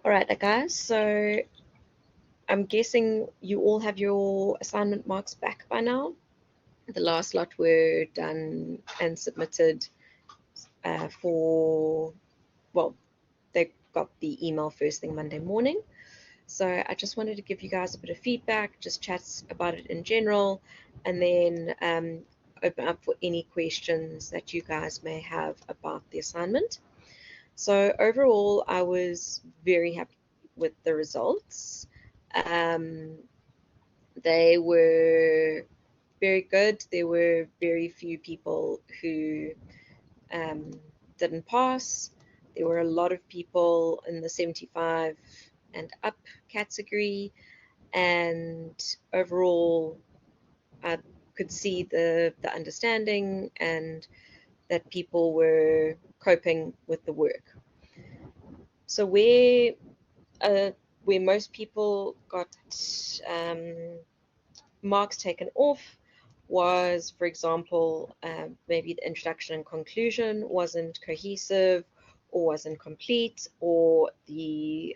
All right, guys, so I'm guessing you all have your assignment marks back by now. The last lot were done and submitted well, they got the email first thing Monday morning. So I just wanted to give you guys a bit of feedback, just chats about it in general, and then open up for any questions that you guys may have about the assignment. So overall, I was very happy with the results. They were very good. There were very few people who didn't pass. There were a lot of people in the 75 and up category, and overall I could see the understanding and that people were coping with the work. So where most people got marks taken off was, for example, maybe the introduction and conclusion wasn't cohesive or wasn't complete, or the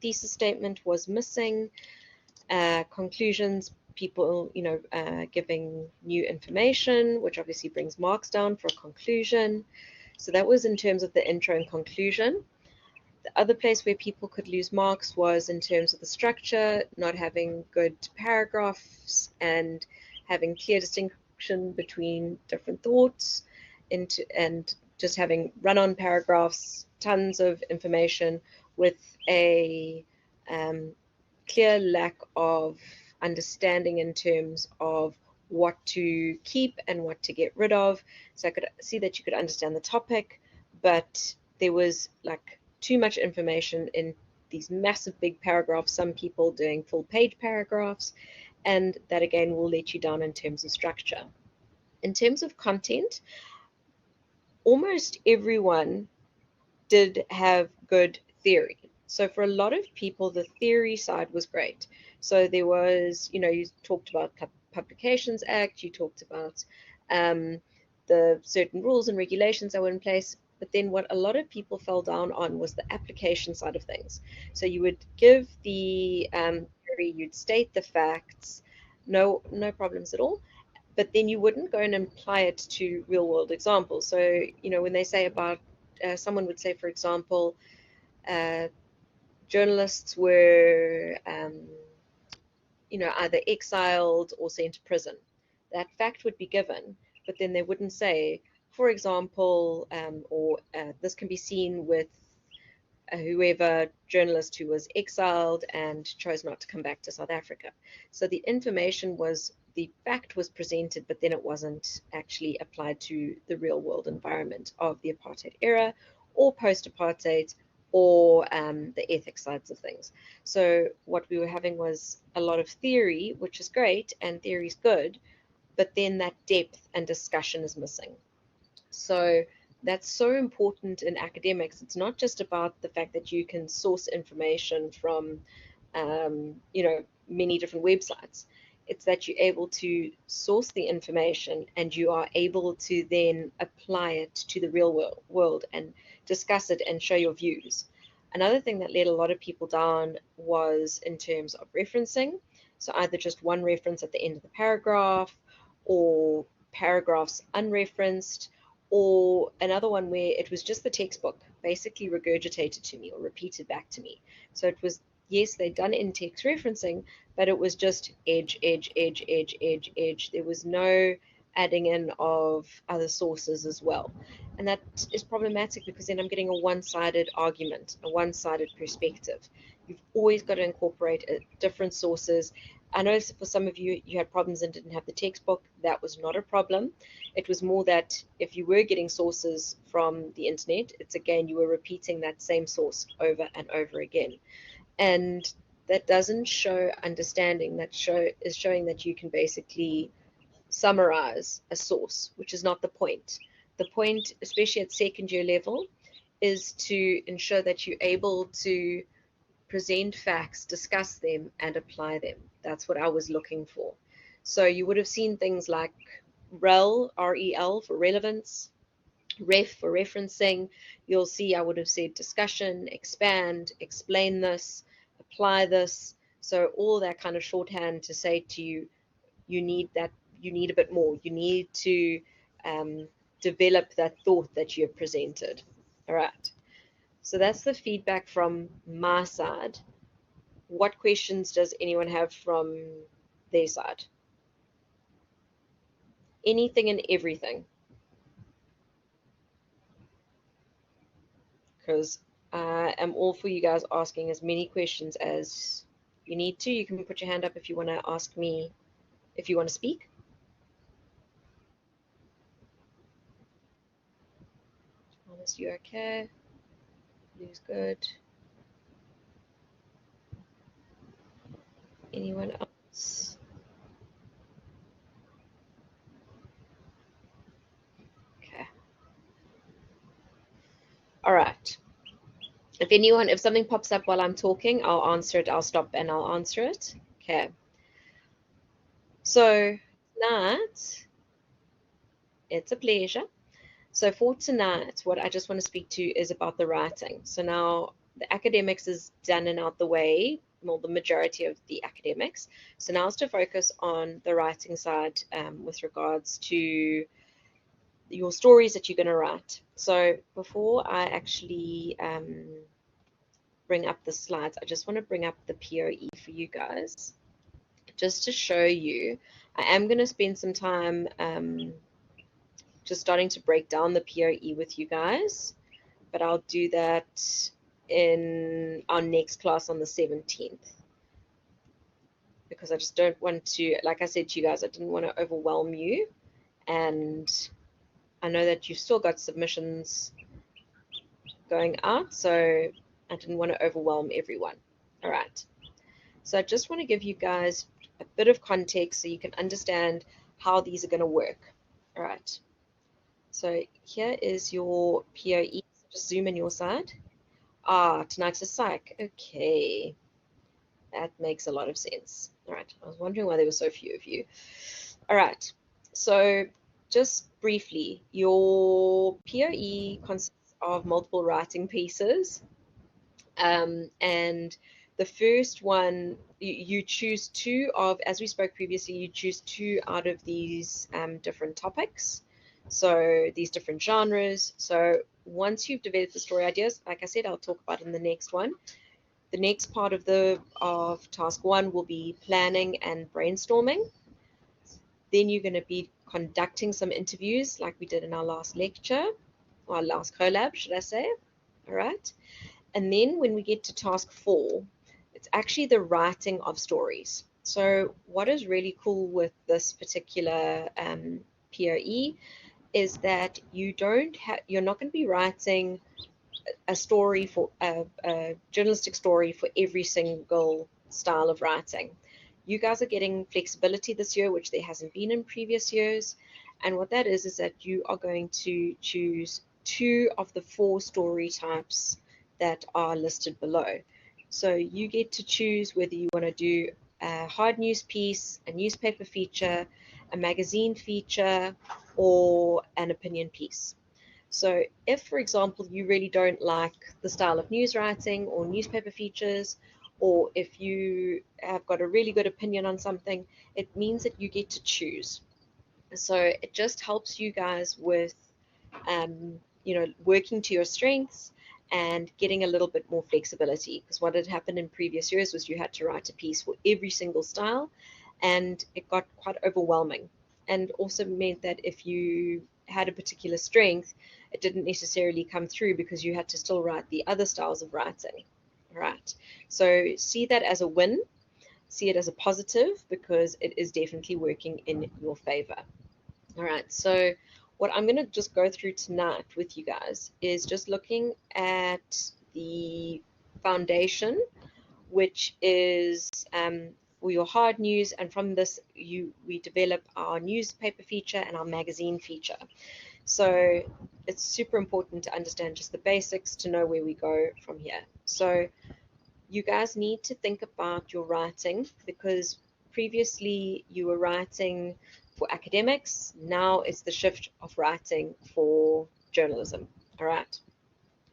thesis statement was missing. Conclusions, people, giving new information, which obviously brings marks down for a conclusion. So that was in terms of the intro and conclusion. The other place where people could lose marks was in terms of the structure, not having good paragraphs and having clear distinction between different thoughts, and just having run-on paragraphs, tons of information with a clear lack of understanding in terms of what to keep and what to get rid of. So I could see that you could understand the topic, but there was like too much information in these massive big paragraphs, some people doing full page paragraphs, and that again will let you down in terms of structure. In terms of content, almost everyone did have good theory. So for a lot of people, the theory side was great. So there was, you talked about Publications Act, you talked about the certain rules and regulations that were in place. But then what a lot of people fell down on was the application side of things. So you would give the theory, you'd state the facts, no problems at all, but then you wouldn't go and apply it to real world examples. So, when they say about, someone would say, for example, journalists were, either exiled or sent to prison. That fact would be given, but then they wouldn't say, for example, this can be seen with whoever journalist who was exiled and chose not to come back to South Africa. So the information was, the fact was presented, but then it wasn't actually applied to the real world environment of the apartheid era or post-apartheid, or the ethics sides of things. So what we were having was a lot of theory, which is great, and theory is good, but then that depth and discussion is missing. So that's so important in academics. It's not just about the fact that you can source information from, many different websites. It's that you're able to source the information and you are able to then apply it to the real world and discuss it and show your views. Another thing that let a lot of people down was in terms of referencing. So either just one reference at the end of the paragraph, or paragraphs unreferenced, or another one where it was just the textbook basically regurgitated to me or repeated back to me. So it was, yes, they'd done in-text referencing, but it was just edge. There was no adding in of other sources as well. And that is problematic because then I'm getting a one-sided argument, a one-sided perspective. You've always got to incorporate different sources. I know for some of you, you had problems and didn't have the textbook. That was not a problem. It was more that if you were getting sources from the internet, it's again, you were repeating that same source over and over again. And that doesn't show understanding. That is showing that you can basically summarize a source, which is not the point. The point, especially at second year level, is to ensure that you're able to present facts, discuss them, and apply them. That's what I was looking for. So you would have seen things like REL, R-E-L, for relevance, Ref for referencing, you'll see I would have said discussion, expand, explain this, apply this. So all that kind of shorthand to say to you, you need that, you need a bit more. You need to develop that thought that you have presented. All right. So that's the feedback from my side. What questions does anyone have from their side? Anything and everything. Because I am all for you guys asking as many questions as you need to. You can put your hand up if you want to ask me, if you want to speak. Thomas, you okay? Blue's good. Anyone else? Okay. All right. If something pops up while I'm talking, I'll answer it. I'll stop and I'll answer it. Okay. So tonight, it's a pleasure. So for tonight, what I just want to speak to is about the writing. So now the academics is done and out the way, well, the majority of the academics. So now it's to focus on the writing side with regards to your stories that you're going to write. So before I actually bring up the slides, I just want to bring up the POE for you guys, just to show you. I am going to spend some time just starting to break down the POE with you guys, but I'll do that in our next class on the 17th, because I just don't want to, like I said to you guys, I didn't want to overwhelm you, and I know that you've still got submissions going out, so I didn't want to overwhelm everyone. All right, so I just want to give you guys a bit of context so you can understand how these are going to work. All right, so here is your POE. Just zoom in your side. Ah, tonight's a psych. Okay, that makes a lot of sense. All right, I was wondering why there were so few of you. All right, so just briefly, your POE consists of multiple writing pieces, and the first one, you choose two of, as we spoke previously, you choose two out of these different topics, so these different genres. So once you've developed the story ideas, like I said, I'll talk about in the next one. The next part of task one will be planning and brainstorming. Then you're going to be conducting some interviews like we did in our last lecture, or our last collab, should I say. All right. And then when we get to task 4, it's actually the writing of stories. So what is really cool with this particular POE is that you're not going to be writing a story for a journalistic story for every single style of writing. You guys are getting flexibility this year, which there hasn't been in previous years. And what that is that you are going to choose 2 of the 4 story types that are listed below. So you get to choose whether you want to do a hard news piece, a newspaper feature, a magazine feature, or an opinion piece. So if, for example, you really don't like the style of news writing or newspaper features, or if you have got a really good opinion on something, it means that you get to choose. So it just helps you guys with, working to your strengths and getting a little bit more flexibility. Because what had happened in previous years was you had to write a piece for every single style, and it got quite overwhelming. And also meant that if you had a particular strength, it didn't necessarily come through because you had to still write the other styles of writing. Right. So see that as a win, see it as a positive, because it is definitely working in your favor. All right. So what I'm going to just go through tonight with you guys is just looking at the foundation, which is for your hard news, and from this we develop our newspaper feature and our magazine feature. So it's super important to understand just the basics to know where we go from here. So you guys need to think about your writing, because previously you were writing for academics, now it's the shift of writing for journalism. All right.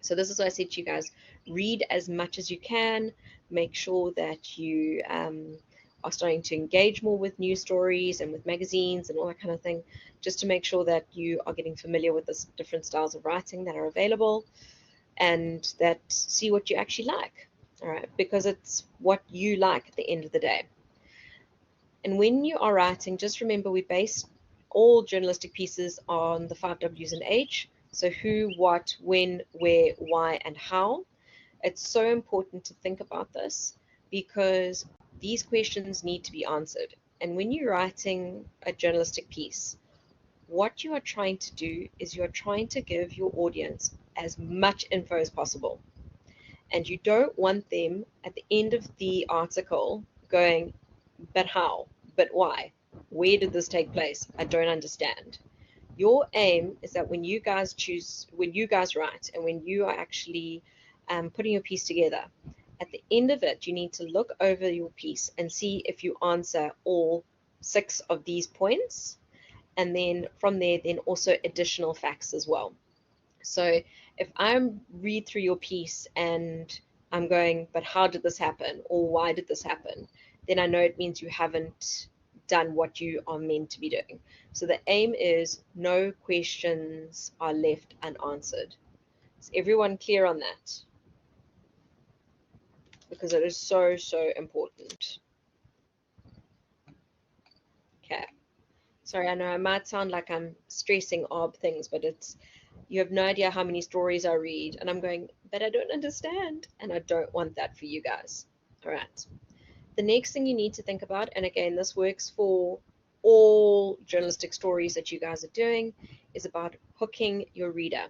So this is what I said to you guys. Read as much as you can. Make sure that you are starting to engage more with news stories and with magazines and all that kind of thing, just to make sure that you are getting familiar with the different styles of writing that are available, and that see what you actually like. All right, because it's what you like at the end of the day. And when you are writing, just remember we base all journalistic pieces on the 5 W's and H. So who, what, when, where, why, and how. It's so important to think about this because these questions need to be answered. And when you're writing a journalistic piece, what you are trying to do is you are trying to give your audience as much info as possible. And you don't want them at the end of the article going, but how? But why? Where did this take place? I don't understand. Your aim is that when you guys write, and when you are actually putting your piece together, at the end of it, you need to look over your piece and see if you answer all 6 of these points. And then from there, then also additional facts as well. So if I read through your piece and I'm going, but how did this happen? Or why did this happen? Then I know it means you haven't done what you are meant to be doing. So the aim is no questions are left unanswered. Is everyone clear on that? Because it is so, so important. Okay. Sorry, I know I might sound like I'm stressing odd things, but you have no idea how many stories I read, and I'm going, but I don't understand, and I don't want that for you guys. All right. The next thing you need to think about, and again, this works for all journalistic stories that you guys are doing, is about hooking your reader.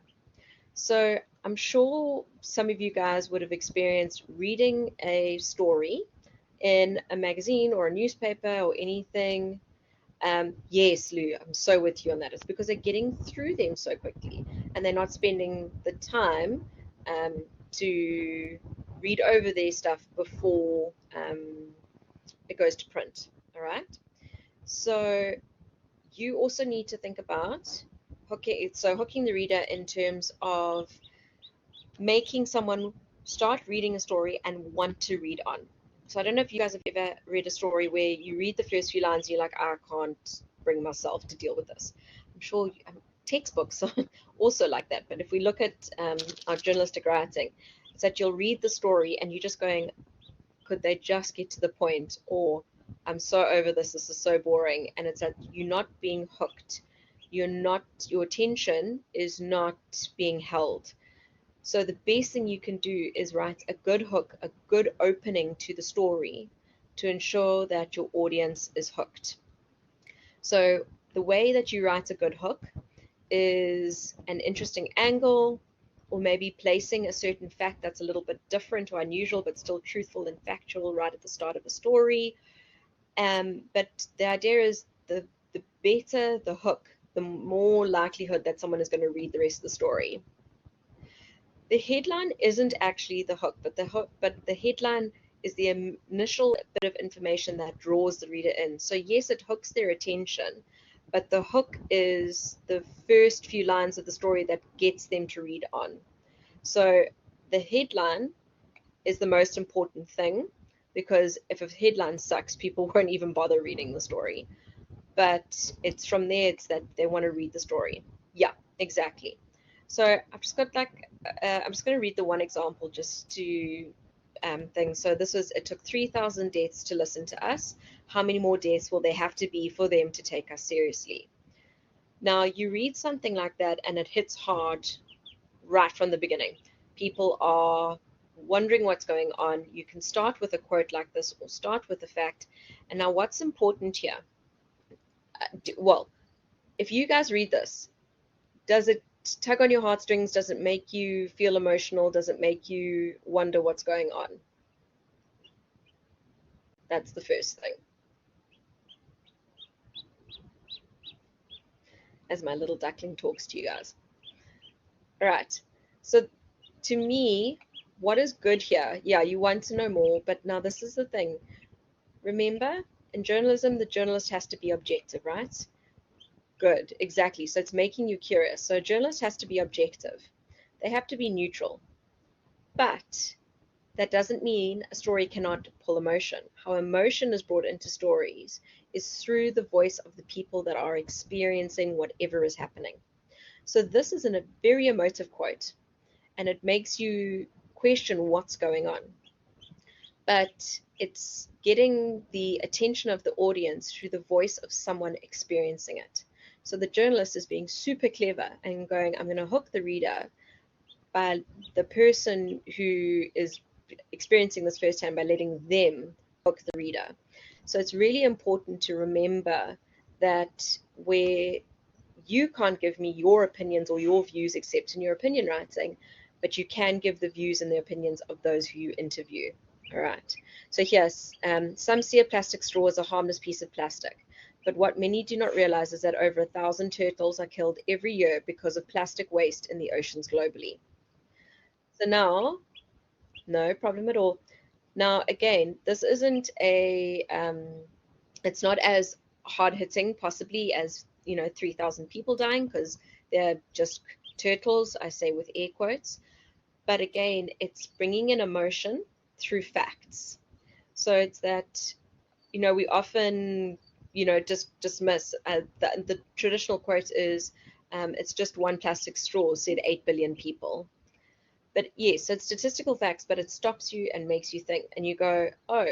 So I'm sure some of you guys would have experienced reading a story in a magazine or a newspaper or anything. Yes, Lou, I'm so with you on that. It's because they're getting through them so quickly and they're not spending the time to read over their stuff before it goes to print. All right. So you also need to think about hooking the reader in terms of making someone start reading a story and want to read on. So I don't know if you guys have ever read a story where you read the first few lines and you're like, I can't bring myself to deal with this. I'm sure textbooks are also like that. But if we look at our journalistic writing, it's that you'll read the story and you're just going, could they just get to the point? Or I'm so over this is so boring. And it's that you're not being hooked. Your attention is not being held. So the best thing you can do is write a good hook, a good opening to the story to ensure that your audience is hooked. So the way that you write a good hook is an interesting angle, or maybe placing a certain fact that's a little bit different or unusual, but still truthful and factual right at the start of a story. But the idea is the better the hook, the more likelihood that someone is going to read the rest of the story. The headline isn't actually the hook, but the headline is the initial bit of information that draws the reader in. So yes, it hooks their attention, but the hook is the first few lines of the story that gets them to read on. So the headline is the most important thing, because if a headline sucks, people won't even bother reading the story. But it's from there, it's that they want to read the story. Yeah, exactly. So I've just got I'm just going to read the one example just to things. So it took 3,000 deaths to listen to us. How many more deaths will there have to be for them to take us seriously? Now you read something like that and it hits hard right from the beginning. People are wondering what's going on. You can start with a quote like this or start with a fact. And now what's important here? Well, if you guys read this, does it tug on your heartstrings? Does it make you feel emotional? Does it make you wonder what's going on? That's the first thing. As my little duckling talks to you guys. All right. So to me, what is good here? Yeah, you want to know more, but now this is the thing. Remember, in journalism, the journalist has to be objective, right? Good, exactly. So it's making you curious. So a journalist has to be objective. They have to be neutral. But that doesn't mean a story cannot pull emotion. How emotion is brought into stories is through the voice of the people that are experiencing whatever is happening. So this is a very emotive quote, and it makes you question what's going on. But it's getting the attention of the audience through the voice of someone experiencing it. So the journalist is being super clever and going, I'm going to hook the reader by the person who is experiencing this firsthand by letting them hook the reader. So it's really important to remember that where you can't give me your opinions or your views except in your opinion writing, but you can give the views and the opinions of those who you interview. All right. So yes, some see a plastic straw as a harmless piece of plastic. But what many do not realize is that over 1,000 turtles are killed every year because of plastic waste in the oceans globally. So now, no problem at all. Now, again, this isn't it's not as hard hitting possibly as, 3,000 people dying because they're just turtles, I say with air quotes. But again, it's bringing in emotion through facts. So it's that, we often, just dismiss the traditional quote is, it's just one plastic straw, said 8 billion people. But yes, it's statistical facts, but it stops you and makes you think, and you go, "Oh,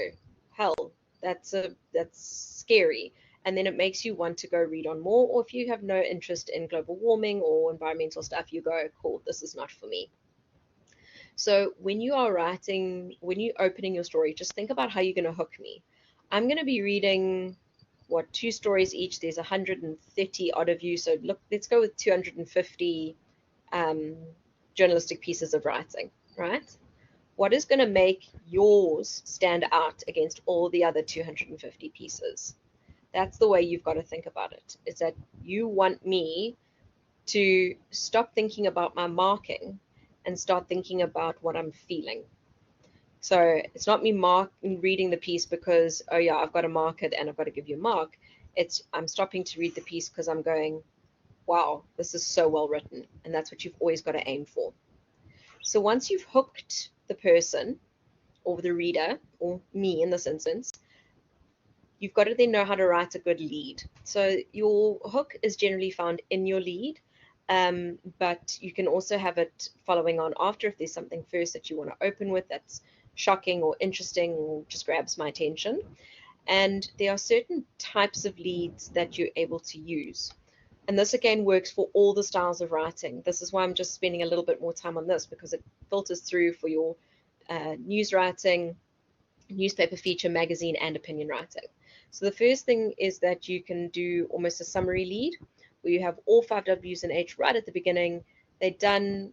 hell, that's scary." And then it makes you want to go read on more. Or if you have no interest in global warming or environmental stuff, you go, "Cool, this is not for me." So when you are writing, when you're opening your story, just think about how you're going to hook me. I'm going to be reading what, two stories each. There's 130 odd of you, so look, let's go with 250 um, journalistic pieces of writing, right? What is going to make yours stand out against all the other 250 pieces? That's the way you've got to think about it. Is that you want me to stop thinking about my marking and start thinking about what I'm feeling. So it's not me reading the piece because, oh yeah, I've got to mark it and I've got to give you a mark. It's I'm stopping to read the piece because I'm going, wow, this is so well written. And that's what you've always got to aim for. So once you've hooked the person or the reader, or me in this instance, you've got to then know how to write a good lead. So your hook is generally found in your lead, but you can also have it following on after if there's something first that you want to open with that's shocking or interesting or just grabs my attention. And there are certain types of leads that you're able to use. And this again works for all the styles of writing. This is why I'm just spending a little bit more time on this because it filters through for your news writing, newspaper feature, magazine, and opinion writing. So the first thing is that you can do almost a summary lead where you have all 5 W's and H right at the beginning. They're done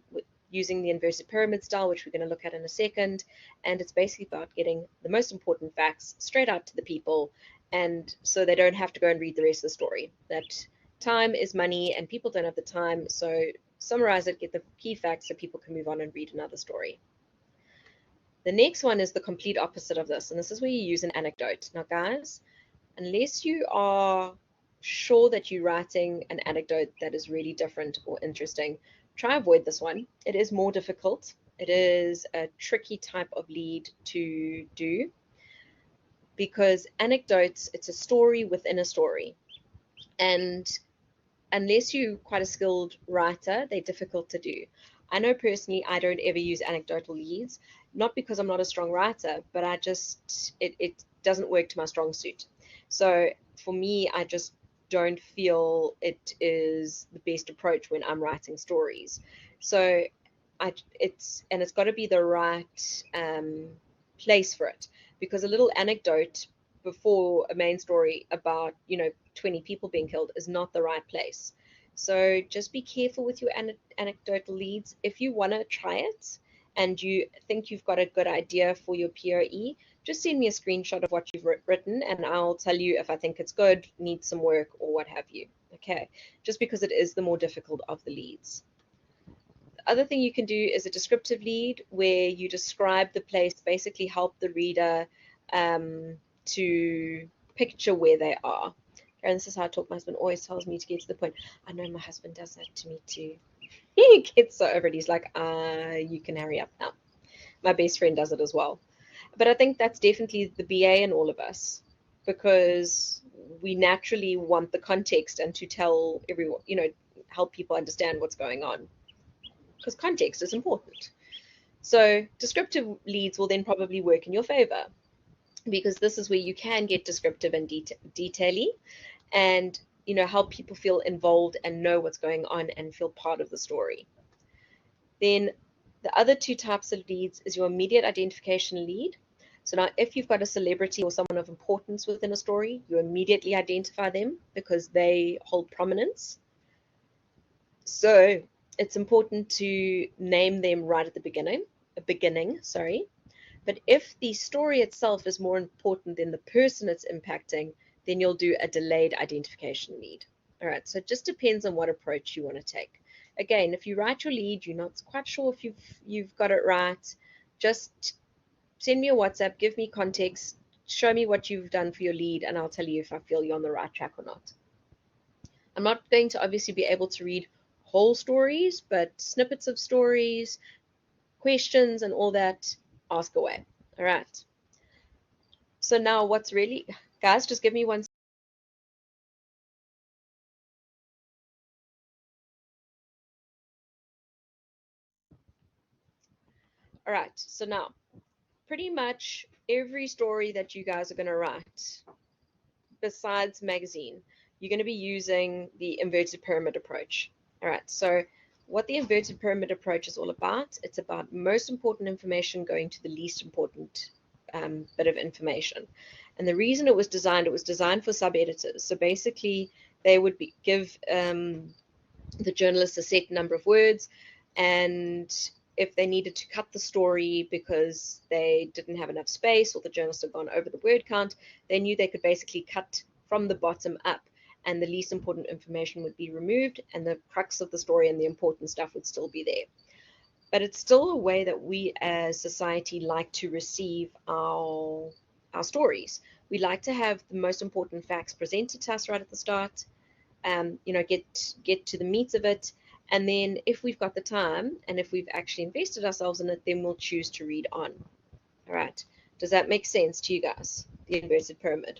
using the inverted pyramid style, which we're going to look at in a second. And it's basically about getting the most important facts straight out to the people, and so they don't have to go and read the rest of the story. That time is money and people don't have the time, so summarize it, get the key facts so people can move on and read another story. The next one is the complete opposite of this, and this is where you use an anecdote. Now guys, unless you are sure that you're writing an anecdote that is really different or interesting, try avoid this one. It is more difficult. It is a tricky type of lead to do because anecdotes, it's a story within a story. And unless you're quite a skilled writer, they're difficult to do. I know personally I don't ever use anecdotal leads, not because I'm not a strong writer, but it doesn't work to my strong suit. So for me, I just don't feel it is the best approach when I'm writing stories. So it's got to be the right place for it, because a little anecdote before a main story about 20 people being killed is not the right place. So just be careful with your anecdotal leads. If you want to try it and you think you've got a good idea for your POE, just send me a screenshot of what you've written and I'll tell you if I think it's good, needs some work, or what have you. Okay, just because it is the more difficult of the leads. The other thing you can do is a descriptive lead where you describe the place, basically help the reader to picture where they are. And this is how I talk. My husband always tells me to get to the point. I know my husband does that to me too. He gets so over it. He's like, you can hurry up now. My best friend does it as well. But I think that's definitely the BA in all of us, because we naturally want the context and to tell everyone, help people understand what's going on, because context is important. So descriptive leads will then probably work in your favor, because this is where you can get descriptive and detaily, and help people feel involved and know what's going on and feel part of the story. Then the other two types of leads is your immediate identification lead. So now if you've got a celebrity or someone of importance within a story, you immediately identify them because they hold prominence. So it's important to name them right at the beginning, sorry. But if the story itself is more important than the person it's impacting, then you'll do a delayed identification lead. All right, so it just depends on what approach you want to take. Again, if you write your lead, you're not quite sure if you've got it right, just send me a WhatsApp, give me context, show me what you've done for your lead, and I'll tell you if I feel you're on the right track or not. I'm not going to obviously be able to read whole stories, but snippets of stories, questions, and all that, ask away. All right. So now what's really, guys, just give me one. All right. So now pretty much every story that you guys are going to write, besides magazine, you're going to be using the inverted pyramid approach. All right. So what the inverted pyramid approach is all about, it's about most important information going to the least important bit of information. And the reason it was designed for sub-editors. So basically, they would give the journalists a set number of words, and if they needed to cut the story because they didn't have enough space or the journalist had gone over the word count, they knew they could basically cut from the bottom up, and the least important information would be removed, and the crux of the story and the important stuff would still be there. But it's still a way that we as society like to receive our stories. We like to have the most important facts presented to us right at the start, get to the meat of it, and then if we've got the time and if we've actually invested ourselves in it, then we'll choose to read on. All right. Does that make sense to you guys? The inverted pyramid.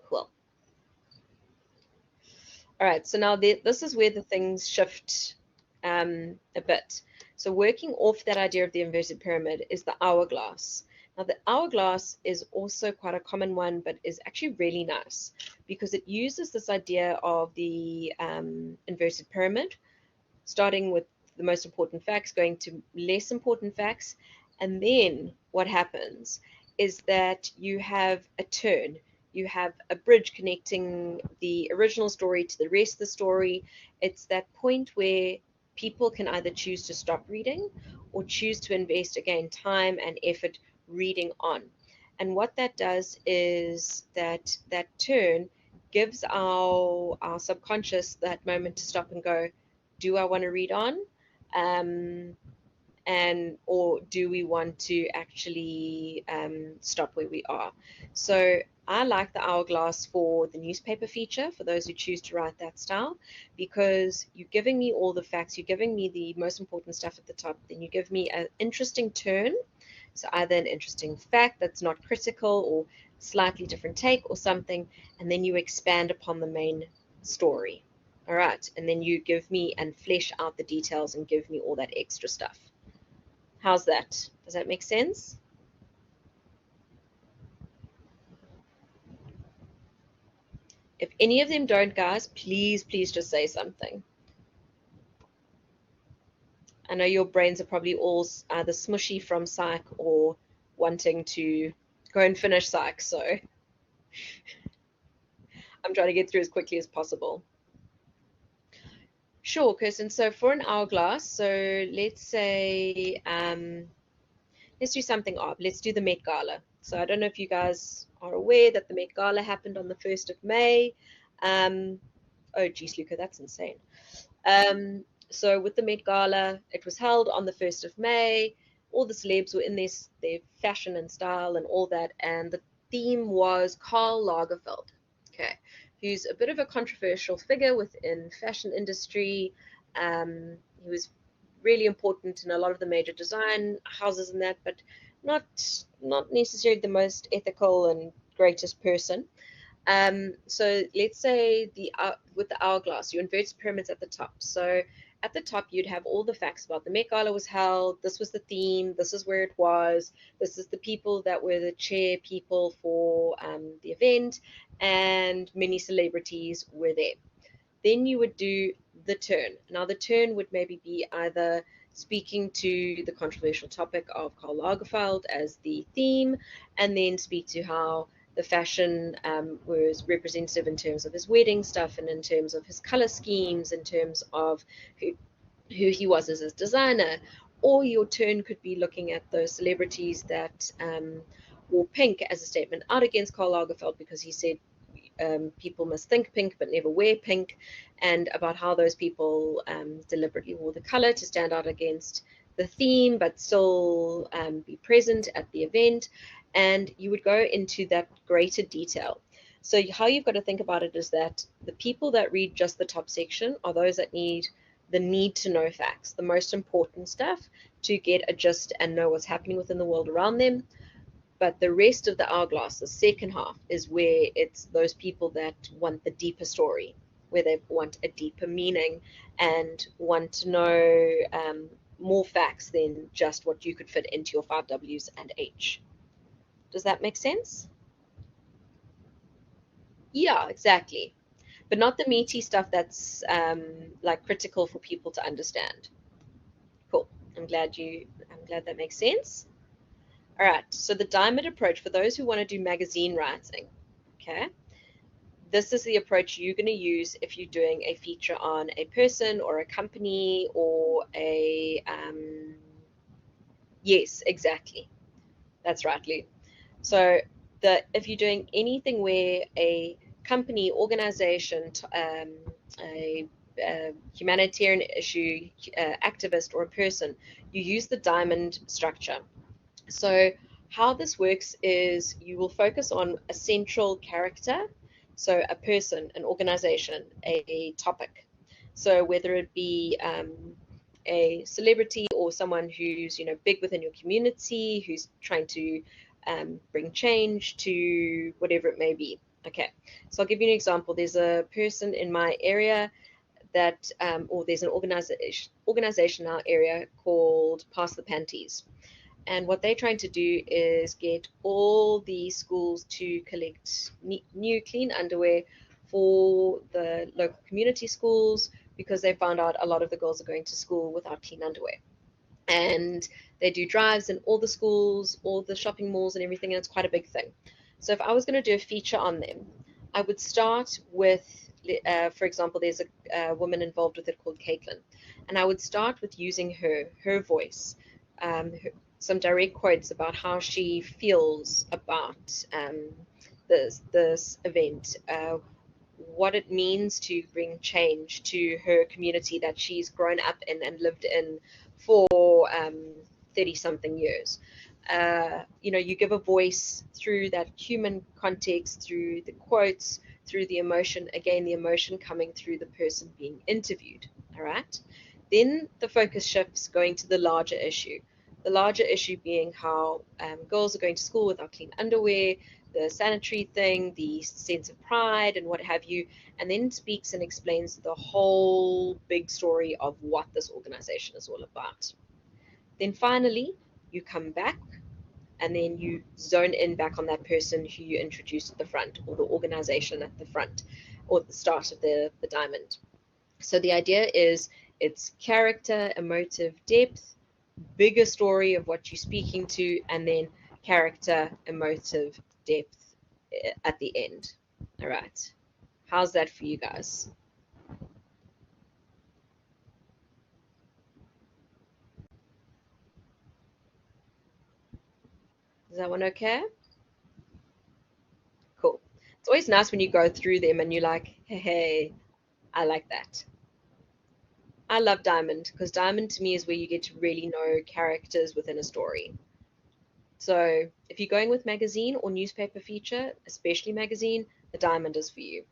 Cool. All right. So now this is where the things shift a bit. So working off that idea of the inverted pyramid is the hourglass. Now, the hourglass is also quite a common one, but is actually really nice because it uses this idea of the inverted pyramid, starting with the most important facts, going to less important facts. And then what happens is that you have a turn. You have a bridge connecting the original story to the rest of the story. It's that point where people can either choose to stop reading or choose to invest, again, time and effort reading on. And what that does is that turn gives our subconscious that moment to stop and go, do I want to read on? Or do we want to actually stop where we are? So I like the hourglass for the newspaper feature, for those who choose to write that style, because you're giving me all the facts, you're giving me the most important stuff at the top, then you give me an interesting turn. So either an interesting fact that's not critical or slightly different take or something, and then you expand upon the main story. All right, and then you give me and flesh out the details and give me all that extra stuff. How's that? Does that make sense? If any of them don't, guys, please just say something. I know your brains are probably all either smushy from psych or wanting to go and finish psych, so I'm trying to get through as quickly as possible. Sure, Kirsten. So for an hourglass, so let's say, let's do something odd. Let's do the Met Gala. So I don't know if you guys are aware that the Met Gala happened on the 1st of May. Oh, geez, Luca, that's insane. So with the Met Gala, it was held on the 1st of May. all the celebs were in their fashion and style and all that, and the theme was Karl Lagerfeld, okay, who's a bit of a controversial figure within fashion industry. He was really important in a lot of the major design houses and that, but not not necessarily the most ethical and greatest person. So let's say with the hourglass, you inverted pyramids at the top. So at the top, you'd have all the facts about the Met Gala was held. This was the theme. This is where it was. This is the people that were the chair people for the event, and many celebrities were there. Then you would do the turn. Now, the turn would maybe be either speaking to the controversial topic of Karl Lagerfeld as the theme, and then speak to how the fashion was representative in terms of his wedding stuff and in terms of his color schemes, in terms of who he was as a designer. Or your turn could be looking at those celebrities that wore pink as a statement out against Karl Lagerfeld because he said people must think pink but never wear pink, and about how those people deliberately wore the color to stand out against the theme but still be present at the event. And you would go into that greater detail. So how you've got to think about it is that the people that read just the top section are those that need the need to know facts, the most important stuff to get a gist and know what's happening within the world around them. But the rest of the hourglass, the second half, is where it's those people that want the deeper story, where they want a deeper meaning and want to know more facts than just what you could fit into your 5Ws and H. Does that make sense? Yeah, exactly. But not the meaty stuff that's like critical for people to understand. Cool. I'm glad that makes sense. All right. So the diamond approach for those who want to do magazine writing, okay? This is the approach you're going to use if you're doing a feature on a person or a company or a yes, exactly. That's right, Lou. So if you're doing anything where a company, organization, a humanitarian issue, activist, or a person, you use the diamond structure. So how this works is you will focus on a central character, so a person, an organization, a topic. So whether it be a celebrity or someone who's big within your community, who's trying to bring change to whatever it may be. Okay, so I'll give you an example. There's a person in my area that, or there's an organization in our area called Pass the Panties. And what they're trying to do is get all the schools to collect new clean underwear for the local community schools because they found out a lot of the girls are going to school without clean underwear. And they do drives in all the schools, all the shopping malls and everything, and it's quite a big thing. So if I was going to do a feature on them, I would start with, for example, there's a woman involved with it called Caitlin, and I would start with using her voice, some direct quotes about how she feels about this event, what it means to bring change to her community that she's grown up in and lived in for 30 something years. You give a voice through that human context, through the quotes, through the emotion, again, the emotion coming through the person being interviewed. All right. Then the focus shifts going to the larger issue. The larger issue being how girls are going to school without clean underwear, the sanitary thing, the sense of pride, and what have you, and then speaks and explains the whole big story of what this organization is all about. Then finally, you come back and then you zone in back on that person who you introduced at the front, or the organization at the front, or the start of the diamond. So the idea is it's character, emotive depth, bigger story of what you're speaking to, and then character, emotive depth at the end. All right. How's that for you guys? Is that one okay? Cool. It's always nice when you go through them and you're like, hey, I like that. I love Diamond because Diamond to me is where you get to really know characters within a story. So if you're going with magazine or newspaper feature, especially magazine, the Diamond is for you.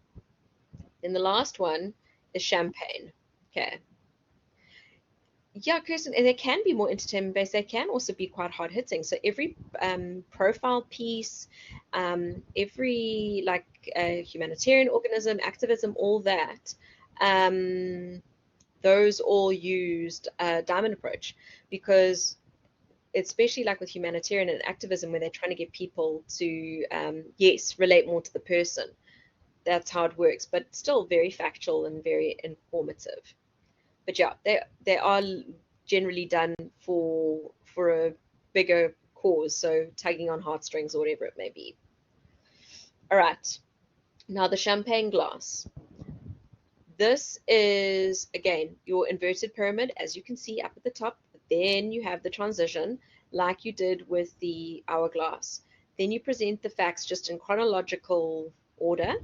Then the last one is Champagne. Okay. Yeah, Kirsten, and they can be more entertainment based. They can also be quite hard hitting. So every profile piece, every like humanitarian organism, activism, all that, um, those all used diamond approach because especially like with humanitarian and activism where they're trying to get people to yes, relate more to the person. That's how it works, but still very factual and very informative. But yeah, they are generally done for a bigger cause, so tugging on heartstrings or whatever it may be. All right, now the champagne glass. This is again your inverted pyramid, as you can see up at the top. Then you have the transition, like you did with the hourglass. Then you present the facts just in chronological order.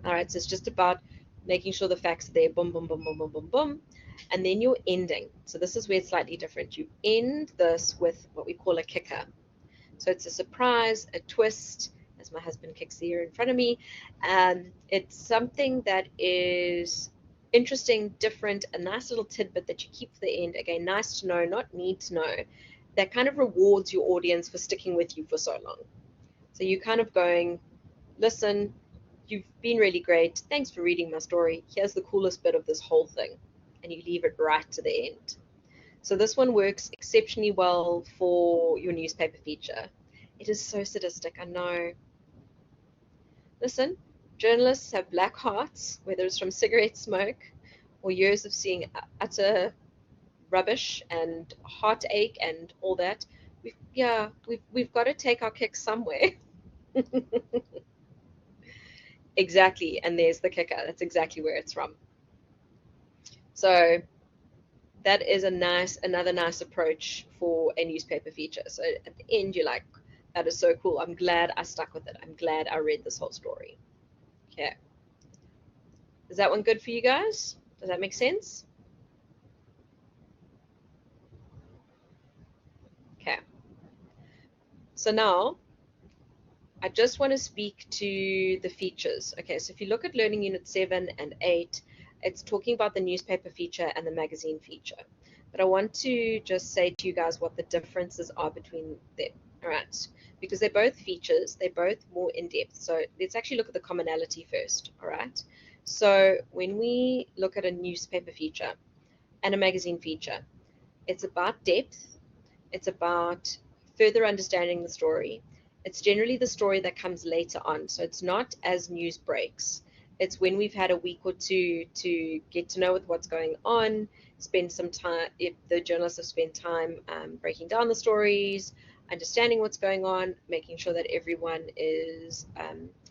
All right, so it's just about making sure the facts are there. Boom, boom, boom, boom, boom, boom, boom. And then you're ending. So this is where it's slightly different. You end this with what we call a kicker. So it's a surprise, a twist, as my husband kicks the ear in front of me. It's something that is interesting, different, a nice little tidbit that you keep for the end. Again, nice to know, not need to know. That kind of rewards your audience for sticking with you for so long. So you're kind of going, listen, you've been really great. Thanks for reading my story. Here's the coolest bit of this whole thing. And you leave it right to the end. So this one works exceptionally well for your newspaper feature. It is so sadistic, I know. Listen, journalists have black hearts, whether it's from cigarette smoke or years of seeing utter rubbish and heartache and all that. We've got to take our kicks somewhere. Exactly, and there's the kicker. That's exactly where it's from. So that is another nice approach for a newspaper feature. So at the end, you're like, that is so cool. I'm glad I stuck with it. I'm glad I read this whole story. Okay. Is that one good for you guys? Does that make sense? Okay. So now I just want to speak to the features. Okay, so if you look at Learning Unit 7 and 8, it's talking about the newspaper feature and the magazine feature. But I want to just say to you guys what the differences are between them. All right, because they're both features, they're both more in-depth. So let's actually look at the commonality first. All right, so when we look at a newspaper feature and a magazine feature, it's about depth, it's about further understanding the story. It's generally the story that comes later on, so it's not as news breaks. It's when we've had a week or two to get to know with what's going on, spend some time, if the journalists have spent time breaking down the stories, understanding what's going on, making sure that everyone is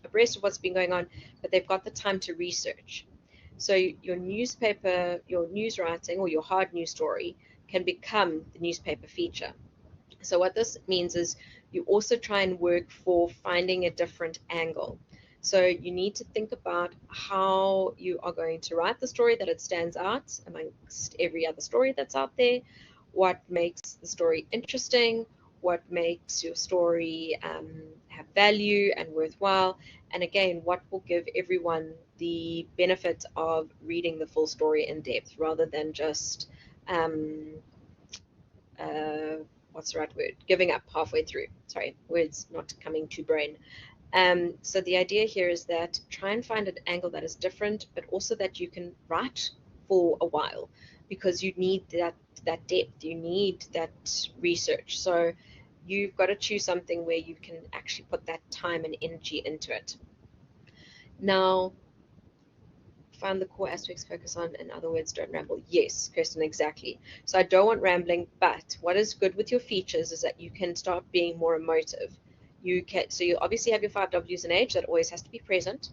abreast of what's been going on, but they've got the time to research. So your newspaper, your news writing or your hard news story can become the newspaper feature. So what this means is you also try and work for finding a different angle. So you need to think about how you are going to write the story that it stands out amongst every other story that's out there, what makes the story interesting, what makes your story have value and worthwhile, and again, what will give everyone the benefit of reading the full story in depth rather than just what's the right word? Giving up halfway through. Sorry, words not coming to brain. So the idea here is that try and find an angle that is different, but also that you can write for a while because you need that depth, you need that research. So you've got to choose something where you can actually put that time and energy into it. Now, find the core aspects, focus on, in other words, don't ramble. Yes, Kirsten, exactly. So I don't want rambling, but what is good with your features is that you can start being more emotive. So you obviously have your 5 W's in age that always has to be present.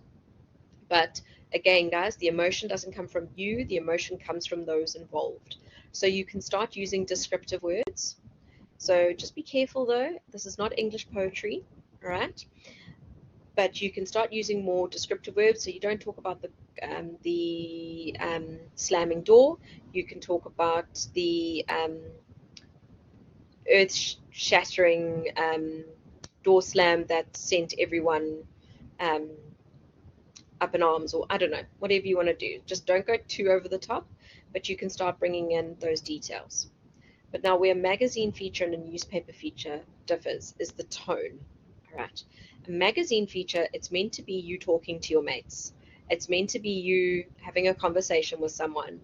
But again, guys, the emotion doesn't come from you, the emotion comes from those involved. So you can start using descriptive words. So just be careful though, this is not English poetry, all right? but you can start using more descriptive verbs. So you don't talk about the slamming door. You can talk about the earth-shattering door slam that sent everyone um, up in arms, or I don't know, whatever you want to do. Just don't go too over the top, but you can start bringing in those details. But now where a magazine feature and a newspaper feature differs is the tone. All right. A magazine feature, it's meant to be you talking to your mates. It's meant to be you having a conversation with someone,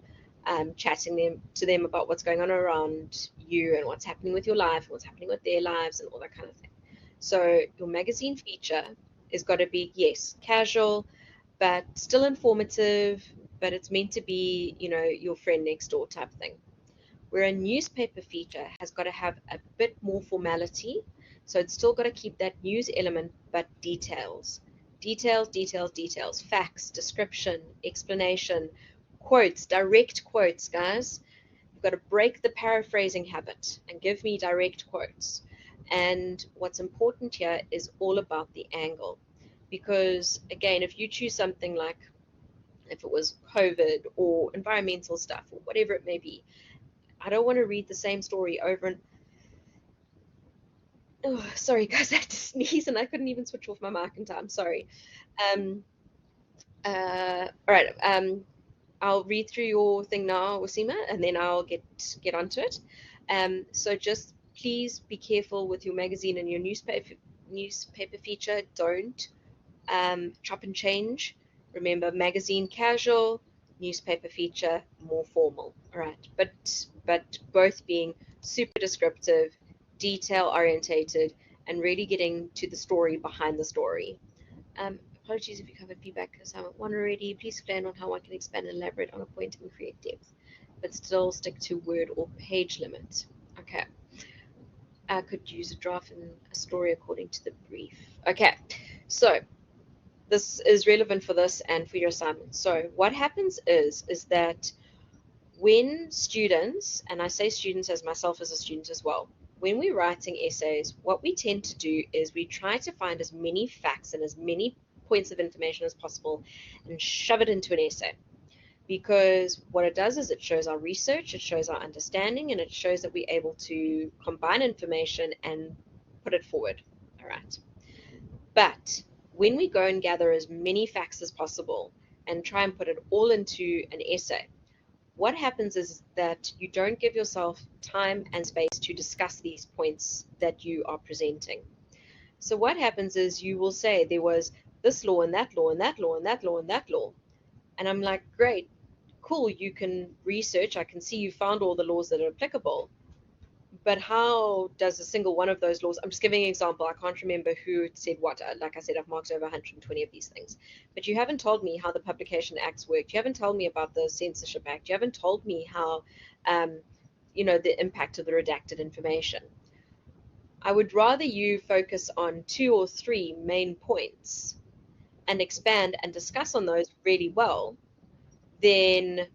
chatting to them about what's going on around you and what's happening with your life and what's happening with their lives and all that kind of thing. So your magazine feature is got to be, yes, casual, but still informative, but it's meant to be, you know, your friend next door type thing. Where a newspaper feature has got to have a bit more formality, so it's still got to keep that news element, but details. Details, details, details, facts, description, explanation, quotes, direct quotes, guys. You've got to break the paraphrasing habit and give me direct quotes. And what's important here is all about the angle. Because, again, if you choose something like, if it was COVID or environmental stuff or whatever it may be, I don't want to read the same story over and oh, sorry guys, I had to sneeze and I couldn't even switch off my mic in time. Sorry. All right. I'll read through your thing now, Wasima, and then I'll get onto it. So just please be careful with your magazine and your newspaper feature. Don't chop and change. Remember, magazine casual, newspaper feature more formal. All right, but both being super descriptive, detail orientated, and really getting to the story behind the story. Apologies if you covered feedback because I'm at one already. Please explain on how one can expand and elaborate on a point and create depth, but still stick to word or page limit. Okay. I could use a draft and a story according to the brief. Okay, so this is relevant for this and for your assignment. So what happens is that when students, and I say students as myself as a student as well, when we're writing essays, what we tend to do is we try to find as many facts and as many points of information as possible and shove it into an essay. Because what it does is it shows our research, it shows our understanding, and it shows that we're able to combine information and put it forward. All right. But when we go and gather as many facts as possible and try and put it all into an essay, what happens is that you don't give yourself time and space to discuss these points that you are presenting. So what happens is you will say there was this law and that law and that law and that law and that law. And I'm like, great, cool, you can research. I can see you found all the laws that are applicable. But how does a single one of those laws, I'm just giving an example, I can't remember who said what. Like I said, I've marked over 120 of these things. But you haven't told me how the Publication Acts work. You haven't told me about the Censorship Act. You haven't told me how, the impact of the redacted information. I would rather you focus on 2 or 3 main points and expand and discuss on those really well than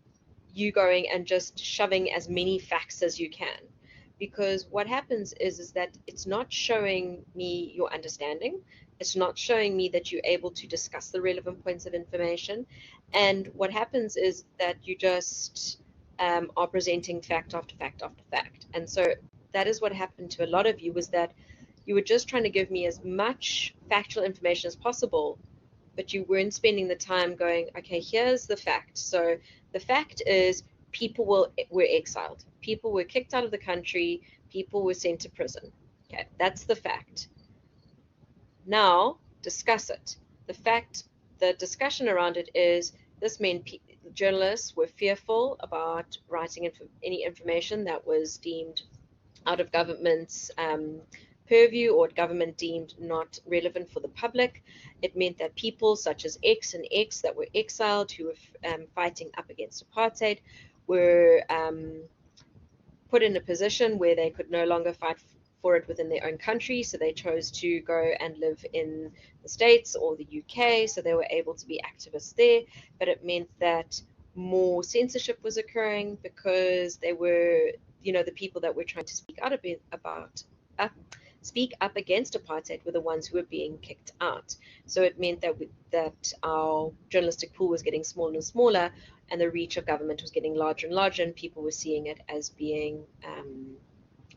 you going and just shoving as many facts as you can. Because what happens is that it's not showing me your understanding. It's not showing me that you're able to discuss the relevant points of information. And what happens is that you just are presenting fact after fact after fact. And so that is what happened to a lot of you, was that you were just trying to give me as much factual information as possible, but you weren't spending the time going, okay, here's the fact. So the fact is people were exiled. People were kicked out of the country. People were sent to prison. Okay, that's the fact. Now, discuss it. The discussion around it is this meant journalists were fearful about writing any information that was deemed out of government's purview or government deemed not relevant for the public. It meant that people such as X and X that were exiled, who were fighting up against apartheid, were put in a position where they could no longer fight for it within their own country, so they chose to go and live in the States or the UK, so they were able to be activists there. But it meant that more censorship was occurring because they were, the people that were trying to speak out about speak up against apartheid were the ones who were being kicked out. So it meant that that our journalistic pool was getting smaller and smaller, and the reach of government was getting larger and larger, and people were seeing it as being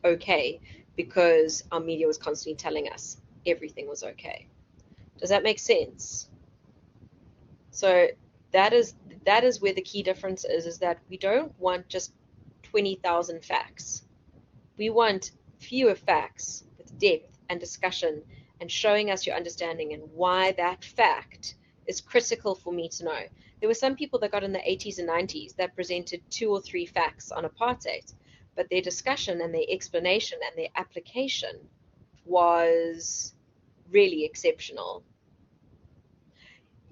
okay, because our media was constantly telling us everything was okay. Does that make sense? So that is where the key difference is that we don't want just 20,000 facts. We want fewer facts with depth and discussion and showing us your understanding and why that fact is critical for me to know. There were some people that got in the 80s and 90s that presented 2 or 3 facts on apartheid, but their discussion and their explanation and their application was really exceptional.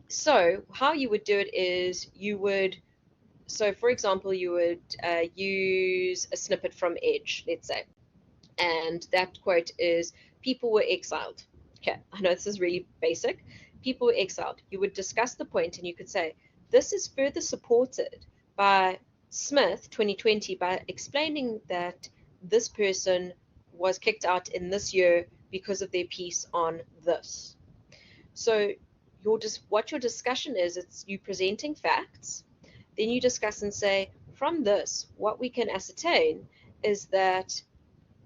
So how you would do it is you would, so for example, you would use a snippet from Edge, let's say, and that quote is, people were exiled. Okay, I know this is really basic. People were exiled. You would discuss the point and you could say, this is further supported by Smith 2020 by explaining that this person was kicked out in this year because of their piece on this. So what your discussion is, it's you presenting facts, then you discuss and say, from this, what we can ascertain is that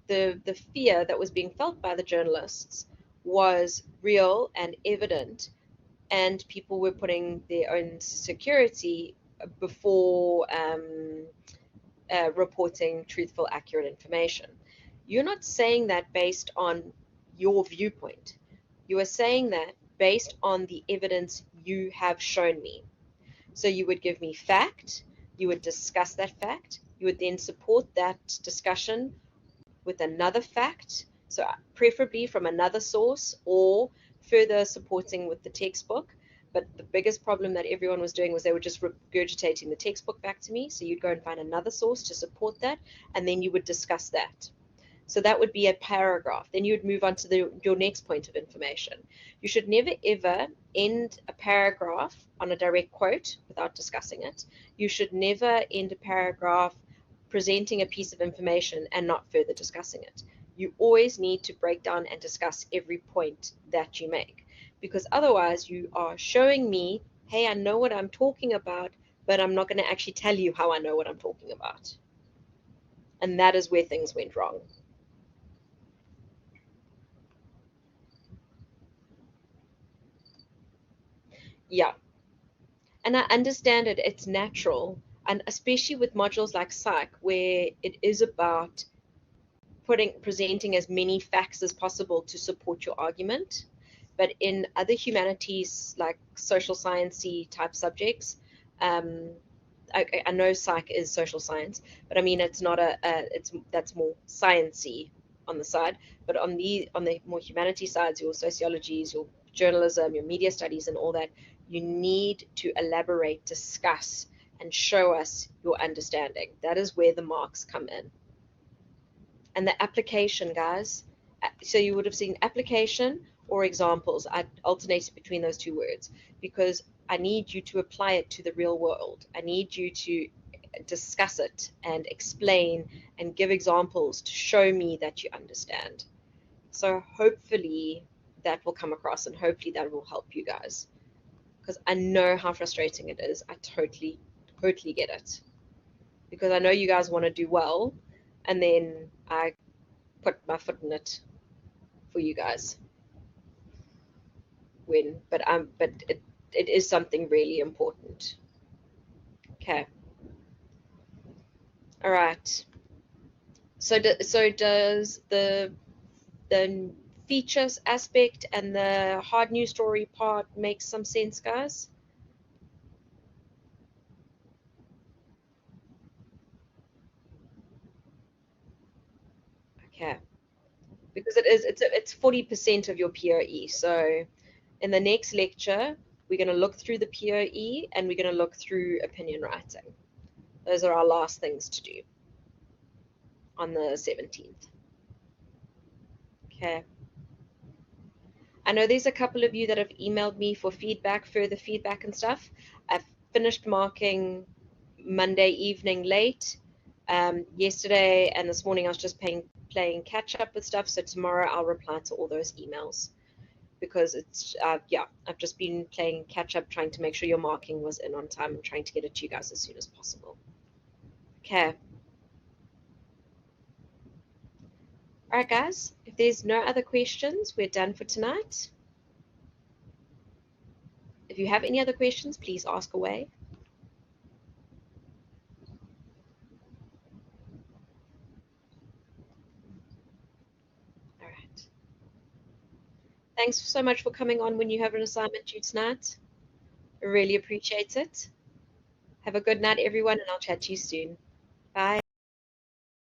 the fear that was being felt by the journalists was real and evident, and people were putting their own security before reporting truthful, accurate information. You're not saying that based on your viewpoint. You are saying that based on the evidence you have shown me. So you would give me fact, you would discuss that fact, you would then support that discussion with another fact, so preferably from another source or further supporting with the textbook. But the biggest problem that everyone was doing was they were just regurgitating the textbook back to me. So you'd go and find another source to support that, and then you would discuss that. So that would be a paragraph. Then you would move on to your next point of information. You should never ever end a paragraph on a direct quote without discussing it. You should never end a paragraph presenting a piece of information and not further discussing it. You always need to break down and discuss every point that you make, because otherwise you are showing me, hey, I know what I'm talking about, but I'm not going to actually tell you how I know what I'm talking about. And that is where things went wrong. Yeah. And I understand it, it's natural. And especially with modules like psych, where it is about presenting as many facts as possible to support your argument. But in other humanities, like social sciencey type subjects, I know psych is social science, but I mean it's not that's more sciencey on the side. But on the more humanity sides, your sociologies, your journalism, your media studies, and all that, you need to elaborate, discuss, and show us your understanding. That is where the marks come in. And the application, guys. So you would have seen application or examples. I alternated between those two words because I need you to apply it to the real world. I need you to discuss it and explain and give examples to show me that you understand. So hopefully that will come across, and hopefully that will help you guys, because I know how frustrating it is. I totally get it, because I know you guys want to do well, and then I put my foot in it for you guys but it is something really important. Okay. All right. So does the features aspect and the hard news story part make some sense, guys? Okay. Because it's 40% of your POE. So in the next lecture, we're going to look through the POE and we're going to look through opinion writing. Those are our last things to do on the 17th. Okay. I know there's a couple of you that have emailed me for feedback, further feedback and stuff. I've finished marking Monday evening late. Yesterday and this morning I was just playing catch up with stuff, so tomorrow I'll reply to all those emails because it's, yeah, I've just been playing catch up, trying to make sure your marking was in on time and trying to get it to you guys as soon as possible. Okay. All right, guys, if there's no other questions, we're done for tonight. If you have any other questions, please ask away. All right. Thanks so much for coming on when you have an assignment due tonight. I really appreciate it. Have a good night, everyone, and I'll chat to you soon. Bye.